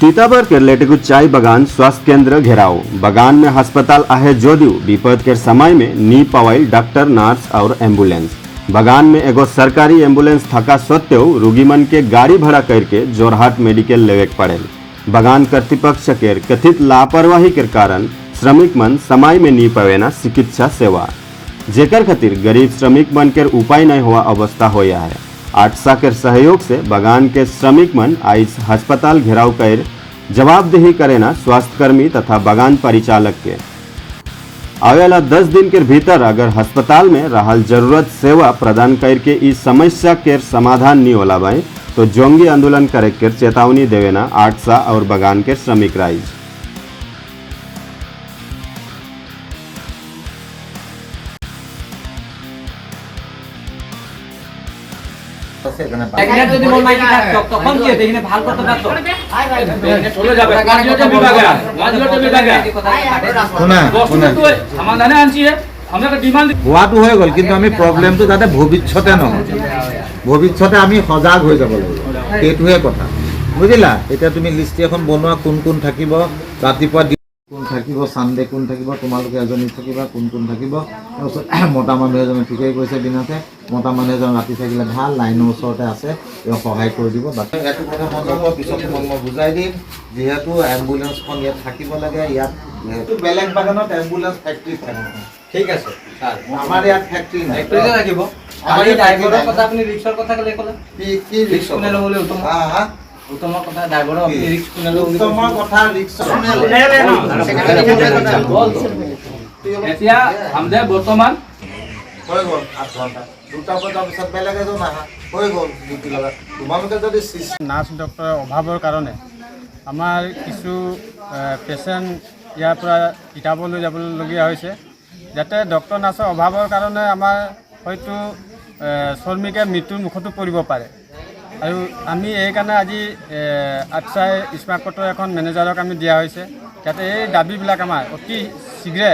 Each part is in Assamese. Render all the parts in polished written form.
तीताबर के लेटेकुच चाय बागान स्वास्थ्य केंद्र घेराव बागान में अस्पताल आहे जदिव विपद के समय में नी पवाइल डॉक्टर नर्स और एम्बुलेंस बागान में एगो सरकारी एम्बुलेंस थका सत्त्वेও रोगी मन के गाड़ी भाड़ा करके जोरहाट मेडिकल लेवे पड़े बागान कर्तृपक्ष के कथित लापरवाही के कारण श्रमिक मन समय में नी पवेना चिकित्सा सेवा जेकर खातिर गरीब श्रमिक मन के उपाय नहीं हुआ अवस्था होया है। आटसा के सहयोग से बागान के श्रमिक मन आज अस्पताल घेराव कर जवाबदेही करेना स्वास्थ्यकर्मी तथा बागान परिचालक के आवेला 10 दिन के भीतर अगर अस्पताल में रहल जरूरत सेवा प्रदान करके इस समस्या के समाधान नहीं होला भाई तो जोंगी आंदोलन करे के चेतावनी देवेना आटसा और बागान के श्रमिक राइज। হোৱাটো হৈ গ'ল কিন্তু আমি প্ৰব্লেমটো যাতে ভৱিষ্যতে নহয় ভৱিষ্যতে আমি সজাগ হৈ যাব লাগিব সেইটোহে কথা বুজিলা। এতিয়া তুমি লিষ্ট এখন বনোৱা কোন কোন থাকিব ৰাতিপুৱা কোন থাকিব সানডে কোন থাকিব তোমালোকে এজনী থাকিবা কোন কোন থাকিব মতা মানুহ এজনে ঠিকেই কৈছে বিনাতে মতা মানুহ এজন ৰাতি থাকিলে ভাল লাইনৰ ওচৰতে আছে তেওঁ সহায় কৰি দিব বাকী এইটো কথা মই নকওঁ পিছত মই বুজাই দিম যেহেতু এম্বুলেন্সখন ইয়াত থাকিব লাগে ইয়াত যেহেতু বেলেগ বাগানত এম্বুলেন্স ফেক্টৰী থাকে ঠিক আছে স্যাৰ আমাৰ ইয়াত ফেক্টৰী নাই ফেক্টৰীতে থাকিব আমাৰ এই ড্ৰাইভাৰৰ কথা আপুনি ৰিক্সৰ কথা ক'লে কি ৰিক্স কোনে ল'বলৈ উত্তম হা উত্তমৰ কথা ড্ৰাইভাৰৰ আপুনি ৰিক্স কোনে ল'বলৈ উত্তমৰ কথা ৰিক্স কোনে এতিয়া আমদে বৰ্তমান হৈ গ'ল 8 ঘণ্টা দুটা বজাৰ পিছত বেলেগ এজন আহা হৈ গ'ল ডিউটি লগা তোমালোকে যদি নাৰ্ছ ডক্টৰৰ অভাৱৰ কাৰণে আমাৰ কিছু পেচেণ্ট ইয়াৰ পৰা তিতাবলৈ যাবলগীয়া হৈছে যাতে ডক্টৰ নাৰ্ছৰ অভাৱৰ কাৰণে আমাৰ হয়তো শ্ৰমিকে মৃত্যুৰ মুখতো পৰিব পাৰে আৰু আমি এইকাৰণে আজি আটচাই স্মাৰক পত্ৰ এখন মেনেজাৰক আমি দিয়া হৈছে যাতে এই দাবীবিলাক আমাৰ অতি শীঘ্ৰে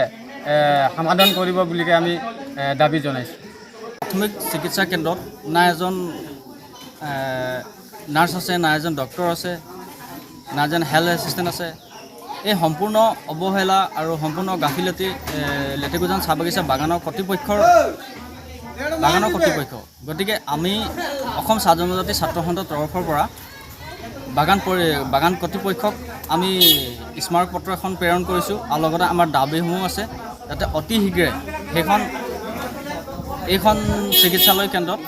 সমাধান কৰিব বুলিকে আমি দাবী জনাইছোঁ। প্ৰাথমিক চিকিৎসা কেন্দ্ৰত না এজন নাৰ্ছ আছে না এজন ডক্টৰ আছে না এজন হেল্থ এছিষ্টেণ্ট আছে এই সম্পূৰ্ণ অৱহেলা আৰু সম্পূৰ্ণ গাফিলতি লেটেকুজান চাহ বাগিচা বাগানৰ কৰ্তৃপক্ষ গতিকে আমি অসম চাহ জনজাতি ছাত্ৰ সন্থাৰ তৰফৰ পৰা বাগান কৰ্তৃপক্ষক আমি স্মাৰক পত্ৰ এখন প্ৰেৰণ কৰিছোঁ আৰু লগতে আমাৰ দাবীসমূহ আছে যাতে অতি শীঘ্ৰে এইখন চিকিৎসালয় কেন্দ্ৰত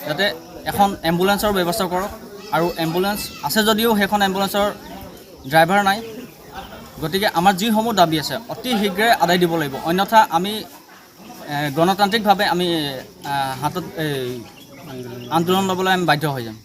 যাতে এখন এম্বুলেন্সৰ ব্যৱস্থা কৰক আৰু এম্বুলেন্স আছে যদিও সেইখন এম্বুলেন্সৰ ড্ৰাইভাৰ নাই গতিকে আমাৰ যিসমূহ দাবী আছে অতি শীঘ্ৰে আদায় দিব লাগিব অন্যথা আমি গণতান্ত্ৰিকভাৱে আমি হাতত আন্দোলন ল'বলৈ আমি বাধ্য হৈ যাম।